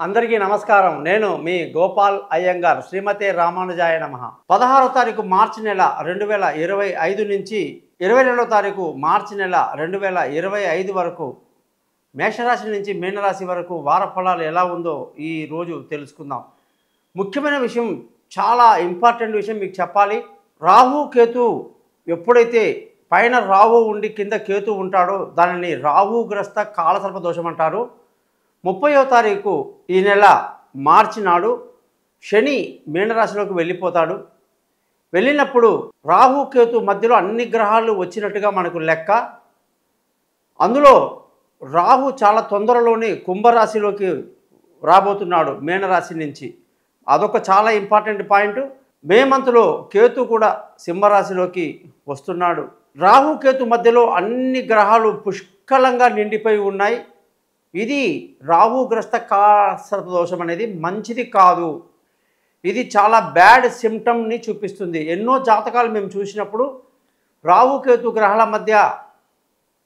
అందరికీ నమస్కారం. నేను మీ గోపాల్ అయ్యంగార్. శ్రీమతే రామానుజాయ నమః. 16వ తారీఖు మార్చి నెల 2025 నుంచి 22వ తారీఖు మార్చి నెల 2025 వరకు మేషరాశి నుంచి మీనరాశి వరకు వార ఫలాలు ఎలా ఉందో ఈ రోజు తెలుసుకుందాం. ముఖ్యమైన విషయం, చాలా ఇంపార్టెంట్ విషయం మీకు చెప్పాలి. రాహు కేతు ఎప్పుడైతే పైన రాహు ఉండి కింద కేతు ఉంటాడో దానిని రాహుగ్రస్త కాలసర్ప దోషం అంటారు. 30వ తారీఖు ఈ నెల మార్చి నాడు శని మీనరాశిలోకి వెళ్ళిపోతాడు. వెళ్ళినప్పుడు రాహు కేతు మధ్యలో అన్ని గ్రహాలు వచ్చినట్టుగా మనకు లెక్క. అందులో రాహు చాలా తొందరలోనే కుంభరాశిలోకి రాబోతున్నాడు మీనరాశి నుంచి. అదొక చాలా ఇంపార్టెంట్ పాయింట్. మే మంత్లో కేతు కూడా సింహరాశిలోకి వస్తున్నాడు. రాహు కేతు మధ్యలో అన్ని గ్రహాలు పుష్కలంగా నిండిపోయి ఉన్నాయి. ఇది రాహుగ్రస్త కాలసర్ప దోషం అనేది మంచిది కాదు. ఇది చాలా బ్యాడ్ సిమ్టమ్ని చూపిస్తుంది. ఎన్నో జాతకాలు మేము చూసినప్పుడు రాహుకేతు గ్రహాల మధ్య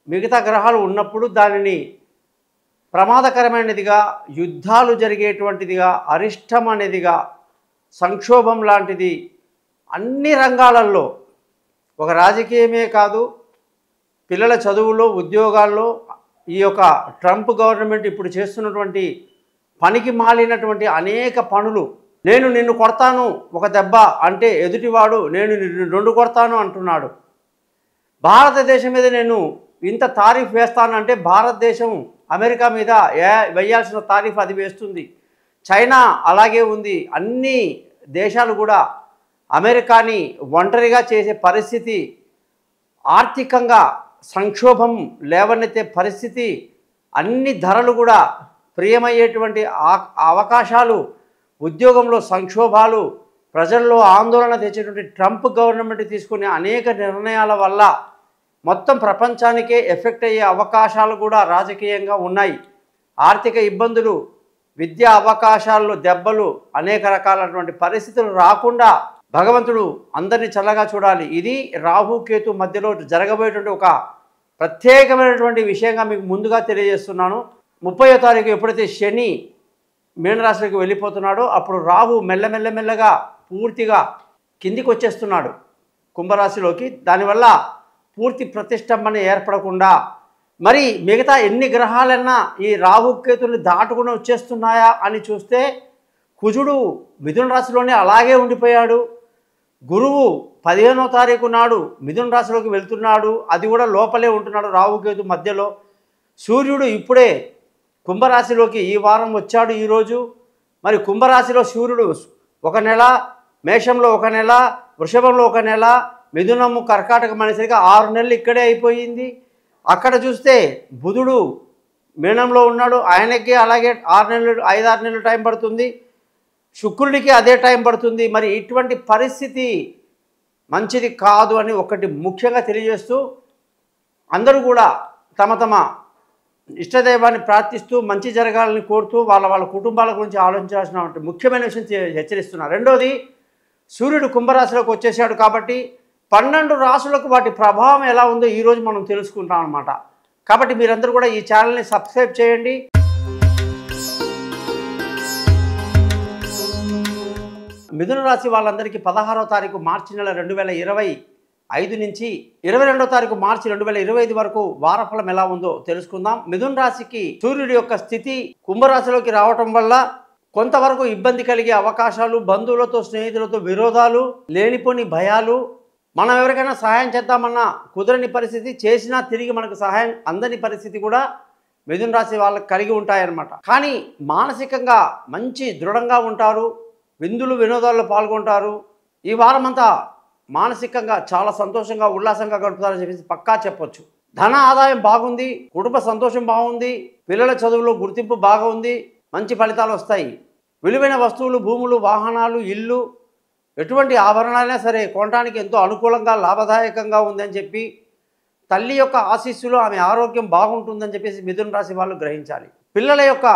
మిగతా గ్రహాలు ఉన్నప్పుడు దానిని ప్రమాదకరమైనదిగా, యుద్ధాలు జరిగేటువంటిదిగా, అరిష్టం అనేదిగా, సంక్షోభం లాంటిది అన్ని రంగాలలో, ఒక రాజకీయమే కాదు, పిల్లల చదువులో, ఉద్యోగాల్లో ఈ యొక్క ట్రంప్ గవర్నమెంట్ ఇప్పుడు చేస్తున్నటువంటి పనికి మాలినటువంటి అనేక పనులు, నేను నిన్ను కొడతాను ఒక దెబ్బ అంటే ఎదుటివాడు నేను నిన్ను రెండు కొడతాను అంటున్నాడు. భారతదేశం మీద నేను ఇంత తారీఫ్ వేస్తానంటే భారతదేశం అమెరికా మీద వేయాల్సిన తారీఫ్ అది వేస్తుంది. చైనా అలాగే ఉంది. అన్ని దేశాలు కూడా అమెరికాని ఒంటరిగా చేసే పరిస్థితి, ఆర్థికంగా సంక్షోభం లేవనెత్తే పరిస్థితి, అన్ని ధరలు కూడా ప్రియమయ్యేటువంటి అవకాశాలు, ఉద్యోగంలో సంక్షోభాలు, ప్రజల్లో ఆందోళన తెచ్చేటువంటి ట్రంప్ గవర్నమెంట్ తీసుకునే అనేక నిర్ణయాల వల్ల మొత్తం ప్రపంచానికే ఎఫెక్ట్ అయ్యే అవకాశాలు కూడా రాజకీయంగా ఉన్నాయి. ఆర్థిక ఇబ్బందులు, విద్యా అవకాశాల్లో దెబ్బలు, అనేక రకాలైనటువంటి పరిస్థితులు రాకుండా భగవంతుడు అందరినీ చల్లగా చూడాలి. ఇది రాహుకేతు మధ్యలో జరగబోయేటువంటి ఒక ప్రత్యేకమైనటువంటి విషయంగా మీకు ముందుగా తెలియజేస్తున్నాను. 30వ తారీఖు ఎప్పుడైతే శని మీనరాశిలోకి వెళ్ళిపోతున్నాడో అప్పుడు రాహు మెల్లమెల్లగా పూర్తిగా కిందికి వచ్చేస్తున్నాడు కుంభరాశిలోకి. దానివల్ల పూర్తి ప్రతిష్టంభన ఏర్పడకుండా మరి మిగతా ఎన్ని గ్రహాలన్నా ఈ రాహుకేతుని దాటుకుని వచ్చేస్తున్నాయా అని చూస్తే కుజుడు మిథున రాశిలోనే అలాగే ఉండిపోయాడు. గురువు 15వ తారీఖు నాడు మిథున రాశిలోకి వెళ్తున్నాడు, అది కూడా లోపలే ఉంటున్నాడు రాహుకేతు మధ్యలో. సూర్యుడు ఇప్పుడే కుంభరాశిలోకి ఈ వారం వచ్చాడు ఈరోజు. మరి కుంభరాశిలో సూర్యుడు ఒక నెల, మేషంలో ఒక నెల, వృషభంలో ఒక నెల, మిథునము కర్కాటకం అనేసరికి 6 నెలలు ఇక్కడే అయిపోయింది. అక్కడ చూస్తే బుధుడు మీనంలో ఉన్నాడు, ఆయనకి అలాగే 5-6 నెలలు టైం పడుతుంది. శుక్రుడికి అదే టైం పడుతుంది. మరి ఇటువంటి పరిస్థితి మంచిది కాదు అని ఒకటి ముఖ్యంగా తెలియజేస్తూ అందరూ కూడా తమ తమ ఇష్టదైవాన్ని ప్రార్థిస్తూ మంచి జరగాలని కోరుతూ వాళ్ళ కుటుంబాల గురించి ఆలోచించాల్సిన ముఖ్యమైన విషయం హెచ్చరిస్తున్నారు. రెండోది, సూర్యుడు కుంభరాశిలోకి వచ్చేసాడు కాబట్టి 12 రాశులకు వాటి ప్రభావం ఎలా ఉందో ఈరోజు మనం తెలుసుకుంటాం అన్నమాట. కాబట్టి మీరందరూ కూడా ఈ ఛానల్ని సబ్స్క్రైబ్ చేయండి. మిథున రాశి వాళ్ళందరికీ 16వ తారీఖు మార్చి నెల 2025 నుంచి 22వ తారీఖు మార్చి 2025 వరకు వారఫలం ఎలా ఉందో తెలుసుకుందాం. మిథున రాశికి సూర్యుడి యొక్క స్థితి కుంభరాశిలోకి రావటం వల్ల కొంతవరకు ఇబ్బంది కలిగే అవకాశాలు, బంధువులతో స్నేహితులతో విరోధాలు, లేనిపోని భయాలు, మనం ఎవరికైనా సహాయం చేద్దామన్నా కుదరని పరిస్థితి, చేసినా తిరిగి మనకు సహాయం అందని పరిస్థితి కూడా మిథున రాశి వాళ్ళకి కలిగి ఉంటాయన్నమాట. కానీ మానసికంగా మంచి దృఢంగా ఉంటారు, విందులు వినోదాల్లో పాల్గొంటారు. ఈ వారం అంతా మానసికంగా చాలా సంతోషంగా ఉల్లాసంగా గడుపుతారని చెప్పేసి పక్కా చెప్పొచ్చు. ధన ఆదాయం బాగుంది, కుటుంబ సంతోషం బాగుంది, పిల్లల చదువులో గుర్తింపు బాగా ఉంది, మంచి ఫలితాలు వస్తాయి. విలువైన వస్తువులు, భూములు, వాహనాలు, ఇల్లు, ఎటువంటి ఆభరణాలైనా సరే కొనడానికి ఎంతో అనుకూలంగా లాభదాయకంగా ఉందని చెప్పి, తల్లి యొక్క ఆశీస్సులు, ఆమె ఆరోగ్యం బాగుంటుందని చెప్పేసి మిథున రాశి వాళ్ళు గ్రహించాలి. పిల్లల యొక్క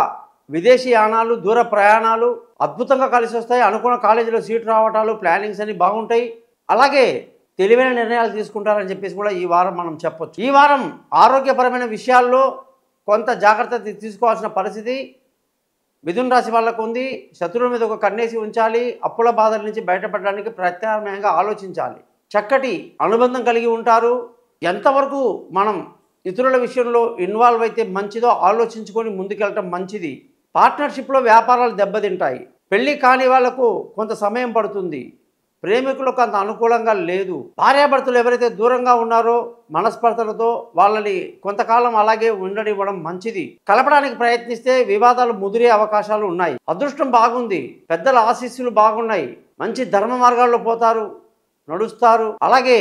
విదేశీ యానాలు, దూర ప్రయాణాలు అద్భుతంగా కలిసి వస్తాయి. అనుకున్న కాలేజీలో సీటు రావటాలు, ప్లానింగ్స్ అన్ని బాగుంటాయి. అలాగే తెలివైన నిర్ణయాలు తీసుకుంటారని చెప్పేసి కూడా ఈ వారం మనం చెప్పొచ్చు. ఈ వారం ఆరోగ్యపరమైన విషయాల్లో కొంత జాగ్రత్త తీసుకోవాల్సిన పరిస్థితి, మిథున రాశి వాళ్ళకు ఉంది. శత్రువుల మీద ఒక కన్నేసి ఉంచాలి. అప్పుల బాధల నుంచి బయటపడడానికి ప్రత్యామ్నాయంగా ఆలోచించాలి. చక్కటి అనుబంధం కలిగి ఉంటారు. ఎంతవరకు మనం ఇతరుల విషయంలో ఇన్వాల్వ్ అయితే మంచిదో ఆలోచించుకొని ముందుకెళ్ళటం మంచిది. పార్ట్నర్షిప్లో వ్యాపారాలు దెబ్బతింటాయి. పెళ్ళి కాని వాళ్లకు కొంత సమయం పడుతుంది. ప్రేమికులకు అంత అనుకూలంగా లేదు. భార్యాభర్తలు ఎవరైతే దూరంగా ఉన్నారో మనస్పర్ధలతో వాళ్ళని కొంతకాలం అలాగే ఉండనివ్వడం మంచిది. కలపడానికి ప్రయత్నిస్తే వివాదాలు ముదిరే అవకాశాలు ఉన్నాయి. అదృష్టం బాగుంది. పెద్దల ఆశీస్సులు బాగున్నాయి. మంచి ధర్మ మార్గాల్లో పోతారు, నడుస్తారు. అలాగే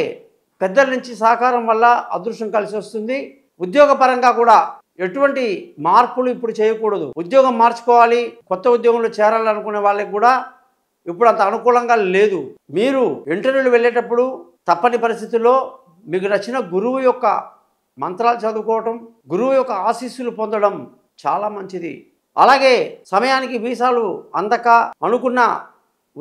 పెద్దల నుంచి సహకారం వల్ల అదృష్టం కలిసి వస్తుంది. ఉద్యోగపరంగా కూడా ఎటువంటి మార్పులు ఇప్పుడు చేయకూడదు. ఉద్యోగం మార్చుకోవాలి, కొత్త ఉద్యోగంలో చేరాలనుకునే వాళ్ళకి కూడా ఇప్పుడు అంత అనుకూలంగా లేదు. మీరు ఇంటర్వ్యూలు వెళ్ళేటప్పుడు తప్పని పరిస్థితుల్లో మీకు నచ్చిన గురువు యొక్క మంత్రాలు చదువుకోవటం, గురువు యొక్క ఆశీస్సులు పొందడం చాలా మంచిది. అలాగే సమయానికి వీసాలు అందక అనుకున్న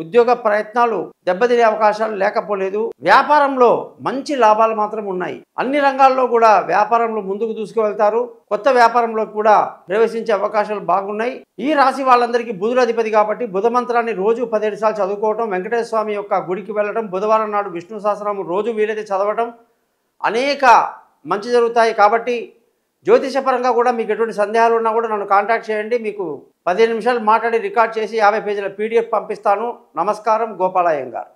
ఉద్యోగ ప్రయత్నాలు దెబ్బతినే అవకాశాలు లేకపోలేదు. వ్యాపారంలో మంచి లాభాలు మాత్రం ఉన్నాయి. అన్ని రంగాల్లో కూడా వ్యాపారంలో ముందుకు దూసుకువెళ్తారు. కొత్త వ్యాపారంలో కూడా ప్రవేశించే అవకాశాలు బాగున్నాయి. ఈ రాశి వాళ్ళందరికీ బుధుడు అధిపతి కాబట్టి బుధ మంత్రాన్ని రోజు 17 సార్లు చదువుకోవటం, వెంకటేశ్వర స్వామి యొక్క గుడికి వెళ్ళడం, బుధవారం నాడు విష్ణు సహస్రనామం రోజు వీలైతే చదవటం అనేక మంచి జరుగుతాయి. కాబట్టి జ్యోతిషపరంగా కూడా మీకు ఎటువంటి సందేహాలు ఉన్నా కూడా నన్ను కాంటాక్ట్ చేయండి. మీకు 15 నిమిషాలు మాట్లాడి రికార్డ్ చేసి 50 పేజీల PDF పంపిస్తాను. నమస్కారం. గోపాలయ్యంగార్.